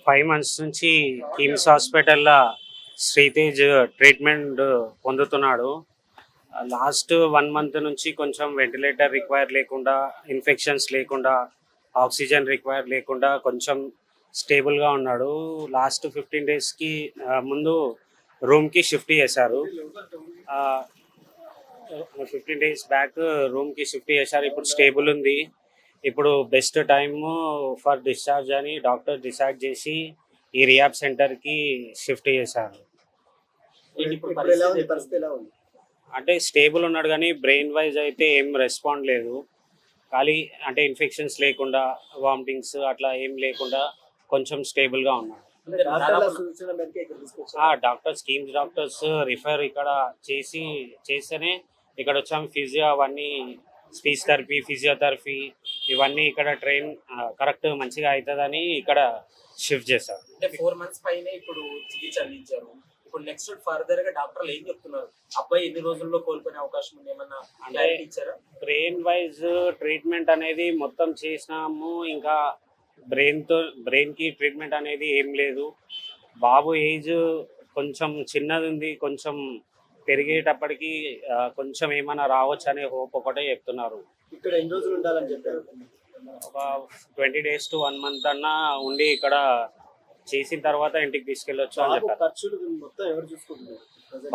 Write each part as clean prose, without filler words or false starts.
5 months నుంచి కిమ్స్ హాస్పిటల్‌లో Sritej treatment పొందుతున్నాడు. లాస్ట్ 1 మంత్ నుంచి కొంచెం వెంటిలేటర్ రిక్వైర్ లేకుండా, ఇన్ఫెక్షన్స్ లేకుండా, ఆక్సిజన్ రిక్వైర్ లేకుండా కొంచెం స్టేబుల్‌గా ఉన్నాడు. లాస్ట్ 15 డేస్‌కి ముందు రూమ్‌కి షిఫ్ట్ చేశారు. ఆహ్, 15 డేస్ బ్యాక్ రూమ్‌కి షిఫ్ట్ చేశారు. ఇప్పుడు స్టేబుల్ ఉంది. ఇప్పుడు బెస్ట్ టైము ఫర్ డిశ్చార్జ్ అని డాక్టర్ డిసైడ్ చేసి ఈ రిహాబ్ సెంటర్‌కి షిఫ్ట్ చేశారు. ఏంటి ఇప్పుడు పరిస్థితి ఎలా ఉంది? అంటే స్టేబుల్ ఉన్నాడు గానీ బ్రెయిన్ వైజ్ అయితే ఏం రెస్పాండ్ లేదు. ఖాళీ అంటే ఇన్ఫెక్షన్స్ లేకుండా, వామిటింగ్స్ అట్లా ఏం లేకుండా కొంచెం స్టేబుల్‌గా ఉన్నాడు. అంటే డాక్టర్ల సూచన మేరకే ఇక్కడ తీసుకొచ్చారు. డాక్టర్స్ కిమ్స్ డాక్టర్స్ రిఫర్ ఇక్కడ చేస్తేనే ఇక్కడొచ్చాం. ఫిజియో అవన్నీ స్పీచ్ థెరపీ, ఫిజియోథెరపీ ఇవన్నీ ఇక్కడ ట్రైన్ కరెక్ట్ మంచిగా అవుతుందని ఇక్కడ షిఫ్ట్ చేశారు. అంటే 4 మంత్స్ పైనే ఇప్పుడు చికిత్స అందించారు. ఇప్పుడు నెక్స్ట్ ఫర్దర్ గా డాక్టర్లు ఏం చెప్తున్నారు? అబ్బాయి ఎన్ని రోజుల్లో కోలుకునే అవకాశం ఉంది? ఏమన్నా క్లారిటీ ఇచ్చారా? బ్రెయిన్ వైజ్ ట్రీట్మెంట్ అనేది మొత్తం చేసినాము. ఇంకా బ్రెయిన్కి ట్రీట్మెంట్ అనేది ఏం లేదు. బాబు ఏజ్ కొంచెం చిన్నది ఉంది. కొంచెం పెరిగేటప్పటికి కొంచెం ఏమైనా రావచ్చు అనే హోప్ ఒకటే చెప్తున్నారు. ఇక్కడ ఎన్ని రోజులు ఉండాలని చెప్పారు? ఒక 20 డేస్ టు 1 మంత్ అన్నా ఉండి ఇక్కడ చేసిన తర్వాత ఇంటికి తీసుకెళ్ళొచ్చు అని బాబు చెప్పారు. ఖర్చులు మొత్తం ఎవరు చూసుకుంటున్నారు?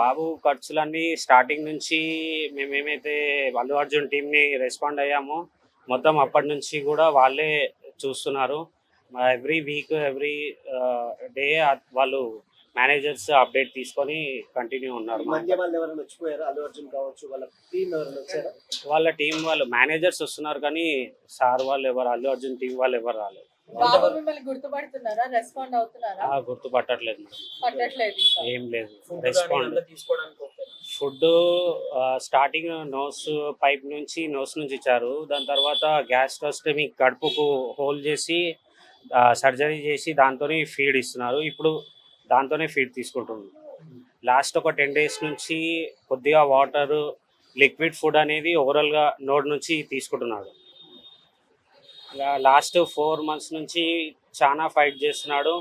బాబు ఖర్చులన్నీ స్టార్టింగ్ నుంచి మేమేమైతే అల్లు అర్జున్ టీంని రెస్పాండ్ అయ్యామో మొత్తం అప్పటి నుంచి కూడా వాళ్ళే చూస్తున్నారు. ఎవ్రీ వీక్ ఎవ్రీ డే వాళ్ళు మేనేజర్స్ అప్డేట్ తీసుకొని కంటిన్యూ ఉన్నారు. ఈ మధ్య వాళ్ళు ఎవరైనా వచ్చిపోయారా? అల్లు అర్జున్ కావచ్చు, వాళ్ళ టీం ఎవరైనా వచ్చారా? వాళ్ళ టీం వాళ్ళు మేనేజర్స్ వస్తున్నారు కానీ సార్ వాళ్ళు ఎవరు, అల్లు అర్జున్ టీం వాళ్ళు ఎవరు రాలేదు. బాబు మిమ్మల్ని గుర్తుపడుతున్నారా? రెస్పాండ్ అవుతున్నారా? గుర్తుపట్టట్లేదు మేడం. పట్టట్లేదు ఇంకా. ఏం లేదు ఫుడ్ రెస్పాండ్. అంతా తీసుకోవడానికి ఓకే. ఫుడ్ స్టార్టింగ్ పైప్ నుంచి నోస్ నుంచి ఇచ్చారు. దాని తర్వాత గ్యాస్ట్రోస్టమీ కడుపుకు హోల్ చేసి సర్జరీ చేసి దాంతోనే ఫీడ్ ఇస్తున్నారు. ఇప్పుడు దాంతోనే ఫీడ్ తీసుకుంటున్నాం. లాస్ట్ ఒక 10 డేస్ నుంచి కొద్దిగా వాటర్, లిక్విడ్ ఫుడ్ అనేది ఓవరాల్గా నోట్ నుంచి తీసుకుంటున్నాడు. లాస్ట్ 4 మంత్స్ నుంచి చాలా ఫైట్ చేస్తున్నాడు.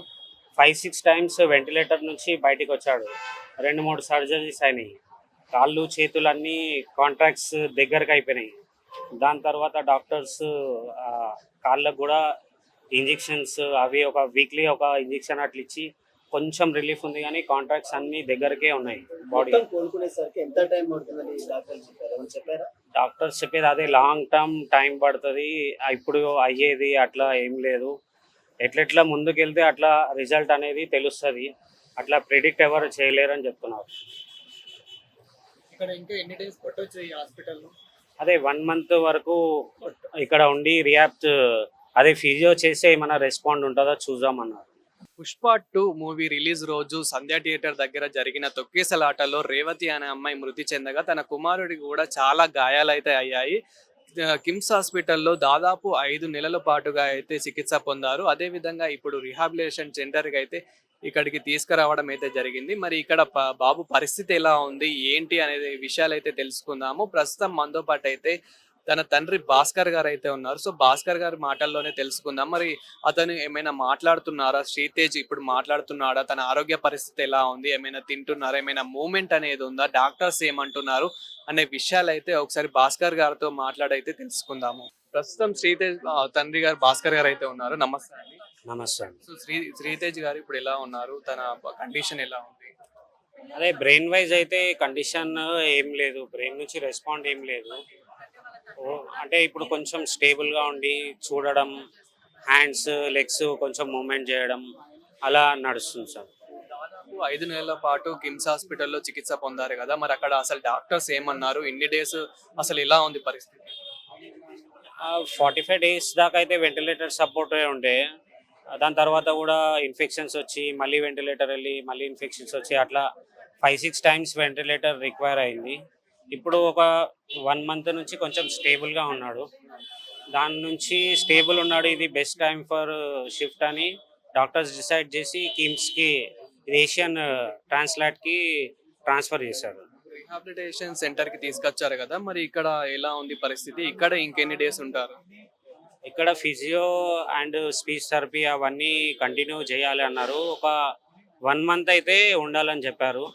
5-6 టైమ్స్ వెంటిలేటర్ నుంచి బయటికి వచ్చాడు. 2-3 సర్జరీస్ అయినాయి. కాళ్ళు చేతులన్నీ కాంట్రాక్ట్స్ దగ్గరకు అయిపోయినాయి. దాని తర్వాత డాక్టర్స్ కాళ్ళకు కూడా ఇంజెక్షన్స్ అవి ఒక వీక్లీ ఒక ఇంజెక్షన్ అట్లా ఇచ్చి కొంచెం రిలీఫ్ ఉంది కానీ కాంట్రాక్ట్స్ అన్నీ దగ్గరకే ఉన్నాయి. బాడీ మొత్తం కోలుకునేసరికి ఎంత టైం పడుతుందని డాక్టర్లు చెప్పారు? ఏమైనా చెప్పారా? డాక్టర్స్ చెప్పేది అదే, లాంగ్ టర్మ్ టైం పడుతుంది. ఇప్పుడు అయ్యేది అట్లా ఏం లేదు. ఎట్లెట్లా ముందుకెళ్తే అట్లా రిజల్ట్ అనేది తెలుస్తుంది. అట్లా ప్రిడిక్ట్ ఎవరు చేయలేరని చెప్తున్నారు. ఇక్కడ ఇంకా ఎన్ని డేస్ పట్టొచ్చు ఈ హాస్పిటల్లో? అదే 1 మంత్ వరకు ఇక్కడ ఉండి రియాప్ట్ అదే ఫిజియో చేస్తే ఏమైనా రెస్పాండ్ ఉంటుందో చూద్దామన్నారు. పుష్ప 2 మూవీ రిలీజ్ రోజు సంధ్య థియేటర్ దగ్గర జరిగిన తొక్కేసలాటలో రేవతి అనే అమ్మాయి మృతి చెందగా తన కుమారుడికి కూడా చాలా గాయాలైతే అయ్యాయి. కిమ్స్ హాస్పిటల్లో దాదాపు 5 నెలల పాటుగా అయితే చికిత్స పొందారు. అదేవిధంగా ఇప్పుడు రిహాబిలిటేషన్ సెంటర్కి అయితే ఇక్కడికి తీసుకురావడం అయితే జరిగింది. మరి ఇక్కడ బాబు పరిస్థితి ఎలా ఉంది, ఏంటి అనేది విషయాలు అయితే తెలుసుకుందాము. ప్రస్తుతం మనతో పాటు అయితే తన తండ్రి భాస్కర్ గారు అయితే ఉన్నారు. సో భాస్కర్ గారి మాటల్లోనే తెలుసుకుందాం. మరి అతను ఏమైనా మాట్లాడుతున్నారా? శ్రీతేజ్ ఇప్పుడు మాట్లాడుతున్నాడా? తన ఆరోగ్య పరిస్థితి ఎలా ఉంది? ఏమైనా తింటున్నారా? ఏమైనా మూమెంట్ అనేది ఉందా? డాక్టర్స్ ఏమంటున్నారు అనే విషయాలు అయితే ఒకసారి భాస్కర్ గారితో మాట్లాడైతే తెలుసుకుందాము. ప్రస్తుతం శ్రీతేజ్ తండ్రి గారు భాస్కర్ గారు అయితే ఉన్నారు. నమస్తే అండి. నమస్తే అండి. సో శ్రీతేజ్ గారు ఇప్పుడు ఎలా ఉన్నారు? తన కండిషన్ ఎలా ఉంది? అదే బ్రెయిన్ వైజ్ అయితే కండిషన్ ఏం లేదు. బ్రెయిన్ నుంచి రెస్పాండ్ ఏం లేదు. అంటే ఇప్పుడు కొంచెం స్టేబుల్గా ఉండి చూడడం, హ్యాండ్స్ లెగ్స్ కొంచెం మూమెంట్ చేయడం అలా నడుస్తుంది సార్. దాదాపు 5 నెలల పాటు కిమ్స్ హాస్పిటల్లో చికిత్స పొందారు కదా, మరి అక్కడ అసలు డాక్టర్స్ ఏమన్నారు? ఇన్ని డేస్ అసలు ఎలా ఉంది పరిస్థితి? 45 డేస్ దాకా అయితే వెంటిలేటర్ సపోర్ట్ ఉండే. దాని తర్వాత కూడా ఇన్ఫెక్షన్స్ వచ్చి మళ్ళీ వెంటిలేటర్ వెళ్ళి మళ్ళీ ఇన్ఫెక్షన్స్ వచ్చి అట్లా 5-6 టైమ్స్ వెంటిలేటర్ రిక్వైర్ అయింది. ఇప్పుడు ఒక 1 మంత్ నుంచి కొంచెం స్టేబుల్గా ఉన్నాడు. దాని నుంచి స్టేబుల్ ఉన్నాడు. ఇది బెస్ట్ టైం ఫర్ షిఫ్ట్ అని డాక్టర్స్ డిసైడ్ చేసి కిమ్స్కి ఏషియన్ ట్రాన్స్లాట్కి ట్రాన్స్ఫర్ చేశారు. రిహాబిలిటేషన్ సెంటర్ కి తీసుకొచ్చారు కదా, మరి ఇక్కడ ఎలా ఉంది పరిస్థితి? ఇక్కడ ఇంకెన్ని డేస్ ఉంటారు? ఇక్కడ ఫిజియో అండ్ స్పీచ్ థెరపీ అవన్నీ కంటిన్యూ చేయాలి అన్నారు. ఒక 1 మంత్ అయితే ఉండాలని చెప్పారు.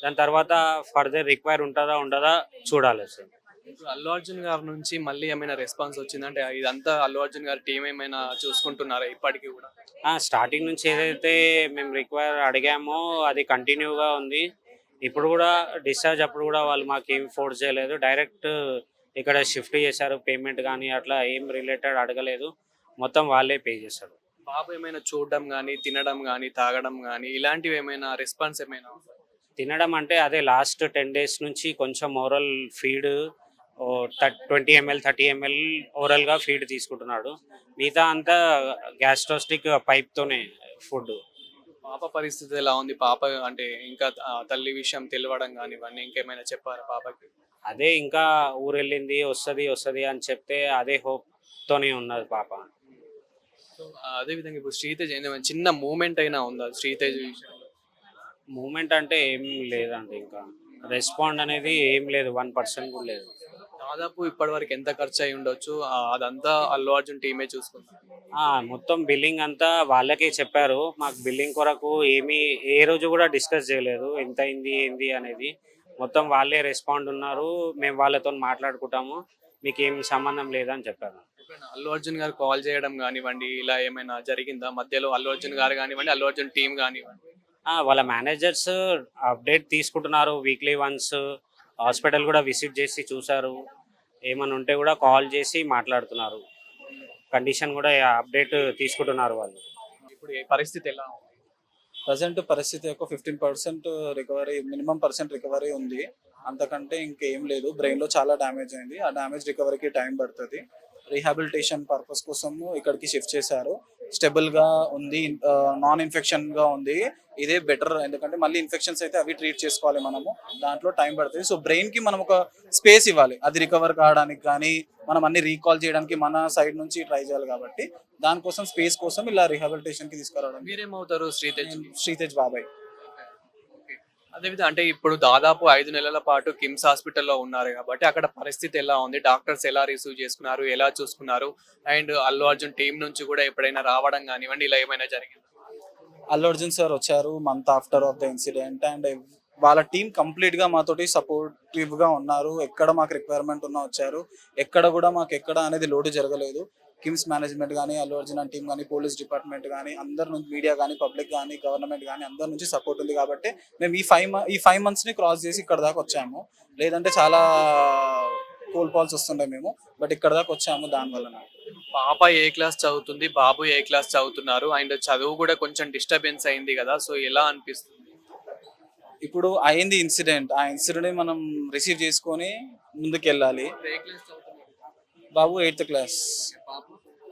దాని తర్వాత ఫర్దర్ రిక్వైర్ ఉంటుందా ఉండదా చూడాలి సార్. ఇప్పుడు అల్లు అర్జున్ గారి నుంచి మళ్ళీ ఏమైనా రెస్పాన్స్ వచ్చిందంటే ఇదంతా అల్లు అర్జున్ గారి టీం ఏమైనా చూసుకుంటున్నారా ఇప్పటికీ కూడా? స్టార్టింగ్ నుంచి ఏదైతే మేము రిక్వైర్ అడిగామో అది కంటిన్యూగా ఉంది. ఇప్పుడు కూడా డిశ్చార్జ్ అప్పుడు కూడా వాళ్ళు మాకు ఏం ఫోర్స్ చేయలేదు. డైరెక్ట్ ఇక్కడ షిఫ్ట్ చేశారు. పేమెంట్ కానీ అట్లా ఏం రిలేటెడ్ అడగలేదు. మొత్తం వాళ్ళే పే చేశారు. బాబు ఏమైనా చూడడం కానీ తినడం కానీ తాగడం కానీ ఇలాంటివి ఏమైనా రెస్పాన్స్ ఏమైనా? తినడం అంటే అదే లాస్ట్ 10 days నుంచి కొంచెం ఓరల్ ఫీడ్ 20 ml 30 ml ఓరల్గా ఫీడ్ తీసుకుంటున్నాడు. మిగతా అంతా గ్యాస్ట్రోస్టిక్ పైప్తోనే ఫుడ్. పాప పరిస్థితి ఎలా ఉంది? పాప అంటే ఇంకా తల్లి విషయం తెలియడం కానీ ఇవన్నీ ఇంకేమైనా చెప్పారా పాపకి? అదే ఇంకా ఊరెళ్ళింది వస్తుంది అని చెప్తే అదే హోప్తోనే ఉన్నది పాప. సో అదే విధంగా ఇప్పుడు శ్రీతేజ్ ఏమైనా చిన్న మూమెంట్ అయినా ఉందా శ్రీతేజ్ విషయంలో? మూమెంట్ అంటే ఏం లేదండి. ఇంకా రెస్పాండ్ అనేది ఏం లేదు. 1% కూడా లేదు. దాదాపు ఇప్పటి వరకు ఎంత ఖర్చు అయి ఉండొచ్చు? అదంతా అల్లు అర్జున్ టీమే చూసుకుంటారు. మొత్తం బిల్లింగ్ అంతా వాళ్ళకే చెప్పారు. మాకు బిల్లింగ్ కొరకు ఏ రోజు కూడా డిస్కస్ చేయలేదు ఎంత అయింది ఏంది అనేది. మొత్తం వాళ్ళే రెస్పాండ్ ఉన్నారు. మేము వాళ్ళతో మాట్లాడుకుంటాము, మీకు ఏం సంబంధం లేదని చెప్పారు. ఎప్పుడైనా అల్లు అర్జున్ గారు కాల్ చేయడం కానివ్వండి ఇలా ఏమైనా జరిగిందా మధ్యలో? అల్లు అర్జున్ గారు కానివ్వండి, అల్లు అర్జున్ టీం కానివ్వండి. వాళ్ళ మేనేజర్స్ అప్డేట్ తీసుకుంటున్నారు. వీక్లీ వన్స్ హాస్పిటల్ కూడా విజిట్ చేసి చూసారు. ఏమైనా ఉంటే కూడా కాల్ చేసి మాట్లాడుతున్నారు. కండిషన్ కూడా అప్డేట్ తీసుకుంటున్నారు వాళ్ళు. ఇప్పుడు ఈ పరిస్థితి ఎలా ఉంది? ప్రజెంట్ పరిస్థితి యొక్క 15% రికవరీ, మినిమం రికవరీ ఉంది. అంతకంటే ఇంకేం లేదు. బ్రెయిన్లో చాలా డ్యామేజ్ అయింది. ఆ డ్యామేజ్ రికవరీకి టైం పడుతుంది. రీహాబిలిటేషన్ పర్పస్ కోసము ఇక్కడికి షిఫ్ట్ చేశారు. స్టెబుల్గా ఉంది, నాన్ ఇన్ఫెక్షన్గా ఉంది. ఇదే బెటర్, ఎందుకంటే మళ్ళీ ఇన్ఫెక్షన్స్ అయితే అవి ట్రీట్ చేసుకోవాలి మనము. దాంట్లో టైం పడుతుంది. సో బ్రెయిన్కి మనం ఒక స్పేస్ ఇవ్వాలి, అది రికవర్ కావడానికి కానీ మనం అన్ని రీకాల్ చేయడానికి మన సైడ్ నుంచి ట్రై చేయాలి. కాబట్టి దానికోసం స్పేస్ కోసం ఇలా రీహాబిలిటేషన్కి తీసుకురావడం. మీరేమవుతారు శ్రీతేజ్? శ్రీతేజ్ బాబాయ్. అదేవిధంగా అంటే ఇప్పుడు దాదాపు 5 నెలల పాటు కిమ్స్ హాస్పిటల్లో ఉన్నారు కాబట్టి అక్కడ పరిస్థితి ఎలా ఉంది? డాక్టర్స్ ఎలా రిసీవ్ చేసుకున్నారు, ఎలా చూసుకున్నారు? అండ్ అల్లు అర్జున్ టీం నుంచి కూడా ఎప్పుడైనా రావడం కానివ్వండి ఇలా ఏమైనా జరిగింది? అల్లు అర్జున్ సార్ వచ్చారు month after of the incident, and వాళ్ళ టీం కంప్లీట్ గా మాతోటి సపోర్టివ్ గా ఉన్నారు. ఎక్కడ మాకు రిక్వైర్మెంట్ ఉన్నా వచ్చారు. ఎక్కడ కూడా మాకు ఎక్కడ అనేది లోటు జరగలేదు. కిమ్స్ మేనేజ్మెంట్ కానీ, అల్లు అర్జున్ అండ్ టీం కానీ, పోలీస్ డిపార్ట్మెంట్ కానీ, అందరి నుంచి, మీడియా కానీ, పబ్లిక్ కానీ, గవర్నమెంట్ కానీ అందరి నుంచి సపోర్ట్ ఉంది. కాబట్టి మేము ఈ 5 months ని క్రాస్ చేసి ఇక్కడ దాకా వచ్చాము. లేదంటే చాలా కోల్పోవాల్సి వస్తుండే మేము, బట్ ఇక్కడ దాకా వచ్చాము దానివల్ల. పాప ఏ క్లాస్ చదువుతుంది, బాబు ఏ క్లాస్ చదువుతున్నారు? అండ్ చదువు కూడా కొంచెం డిస్టర్బెన్స్ అయింది కదా, సో ఎలా అనిపిస్తుంది? ఇప్పుడు అయింది ఇన్సిడెంట్, ఆ ఇన్సిడెంట్ మనం రిసీవ్ చేసుకొని ముందుకు వెళ్ళాలి. ఏ క్లాస్ చదువుతున్నారు? బాబు 8th క్లాస్,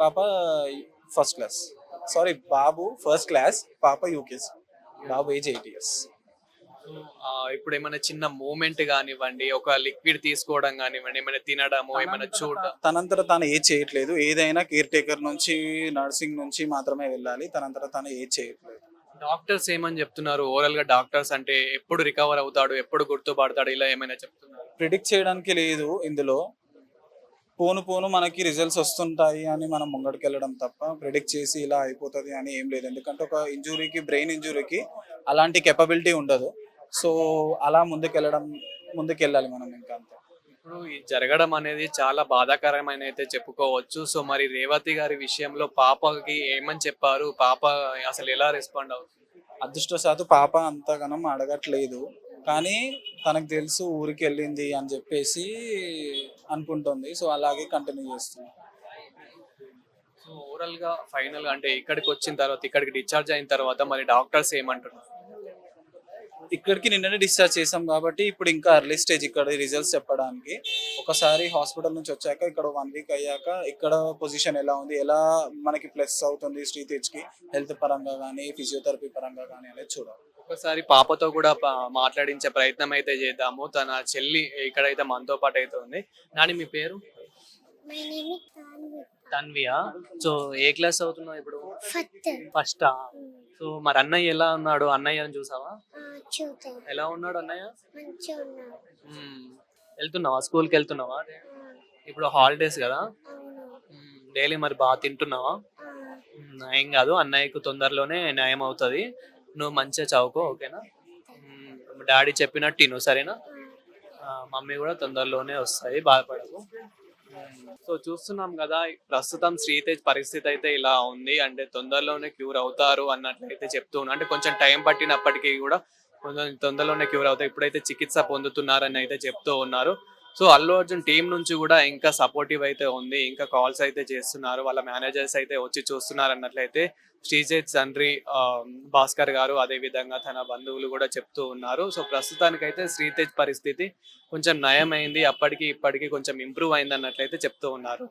పాప 1st క్లాస్. సారీ, బాబు 1st క్లాస్, పాప యూకేజీ. బాబు ఏజ్ 8 years. ఇప్పుడు ఏమైనా చిన్న మూమెంట్ కానివ్వండి, ఒక లిక్విడ్ తీసుకోవడం కానివ్వండి, ఏమైనా తినడము, ఏమైనా చూడడం? తనంతట తాను ఏజ్ చేయట్లేదు. ఏదైనా కేర్ టేకర్ నుంచి, నర్సింగ్ నుంచి మాత్రమే వెళ్ళాలి. తనంతట తాను ఏజ్ చేయట్లేదు. డాక్టర్స్ ఏమని చెప్తున్నారు? ఓవరాల్ గా డాక్టర్స్ అంటే ఎప్పుడు రికవర్ అవుతాడు, ఎప్పుడు గుర్తుపడతాడు, ఇలా ఏమైనా చెప్తున్నారు? ప్రిడిక్ట్ చేయడానికి లేదు ఇందులో. పోను మనకి రిజల్ట్స్ వస్తుంటాయి అని మనం ముంగడికి వెళ్ళడం తప్ప ప్రిడిక్ట్ చేసి ఇలా అయిపోతుంది అని ఏం లేదు. ఎందుకంటే ఒక ఇంజురీకి, బ్రెయిన్ ఇంజురీకి అలాంటి కెపబిలిటీ ఉండదు. సో అలా ముందుకెళ్ళాలి మనం ఇంకా అంతే. ఇప్పుడు ఈ జరగడం అనేది చాలా బాధాకరమైన అయితే చెప్పుకోవచ్చు. సో మరి రేవతి గారి విషయంలో పాపకి ఏమని చెప్పారు? పాప అసలు ఎలా రెస్పాండ్ అవుతుంది? అదృష్టవశాత్తు పాప అంతగానం అడగట్లేదు, కానీ తనకు తెలుసు ఊరికి వెళ్ళింది అని చెప్పేసి అనుకుంటుంది. సో అలాగే కంటిన్యూ చేస్తుంది. సో ఓవరాల్ గా ఫైనల్ గా అంటే ఇక్కడికి వచ్చిన తర్వాత, ఇక్కడికి డిశ్చార్జ్ అయిన తర్వాత మరి డాక్టర్స్ ఏమంటున్నారు? ఇక్కడికి నిన్ననే డిశ్చార్జ్ చేసాం కాబట్టి ఇప్పుడు ఇంకా ఎర్లీ స్టేజ్ ఇక్కడ రిజల్ట్స్ చెప్పడానికి. ఒకసారి హాస్పిటల్ నుంచి వచ్చాక ఇక్కడ 1 week అయ్యాక ఇక్కడ పొజిషన్ ఎలా ఉంది, ఎలా మనకి ప్లస్ అవుతుంది శ్రీతేజ్కి హెల్త్ పరంగా కానీ, ఫిజియోథెరపీ పరంగా కానీ అనేది చూడాలి. ఒకసారి పాపతో కూడా మాట్లాడించే ప్రయత్నం అయితే చేద్దాము. తన చెల్లి ఇక్కడైతే మనతో పాటు అయితే ఉంది. నాని మీ పేరు? My name is Tanvi. తన్వియా. సో ఏ క్లాస్ అవుతున్నావు ఇప్పుడు? First. ఫస్టా? సో మరి అన్నయ్య ఎలా ఉన్నాడు? అన్నయ్యని చూసావా? చూద్దాం. ఎలా ఉన్నాడు అన్నయ్య? మంచిగా ఉన్నాడు. వెళ్తున్నావా? స్కూల్కి వెళ్తున్నావా? ఇప్పుడు హాలిడేస్ కదా. అవును. డైలీ మరి బాగా తింటున్నావా? ఆ, ఏం కాదు, అన్నయ్యకు తొందరలోనే న్యాయం అవుతుంది. నువ్వు మంచిగా చదువుకో, ఓకేనా? డాడీ చెప్పినట్టు తిను, సరేనా? మమ్మీ కూడా తొందరలోనే వస్తాయి, బాధపడకు. సో చూస్తున్నాం కదా, ప్రస్తుతం శ్రీతేజ్ పరిస్థితి అయితే ఇలా ఉంది. అంటే తొందరలోనే క్యూర్ అవుతారు అన్నట్లయితే చెప్తూ ఉన్నారు. అంటే కొంచెం టైం పట్టినప్పటికీ కూడా కొంచెం తొందరలోనే క్యూర్ అవుతాయి. ఇప్పుడైతే చికిత్స పొందుతున్నారని అయితే చెప్తూ ఉన్నారు. సో అల్లు అర్జున్ టీం నుంచి కూడా ఇంకా సపోర్టివ్ అయితే ఉంది. ఇంకా కాల్స్ అయితే చేస్తున్నారు, వాళ్ళ మేనేజర్స్ అయితే వచ్చి చూస్తున్నారు అన్నట్లయితే శ్రీతేజ్ తండ్రి భాస్కర్ గారు, అదే విధంగా తన బంధువులు కూడా చెప్తూ ఉన్నారు. సో ప్రస్తుతానికైతే శ్రీతేజ్ పరిస్థితి కొంచెం నయమైంది, అప్పటికి ఇప్పటికి కొంచెం ఇంప్రూవ్ అయింది అన్నట్లయితే చెప్తూ ఉన్నారు.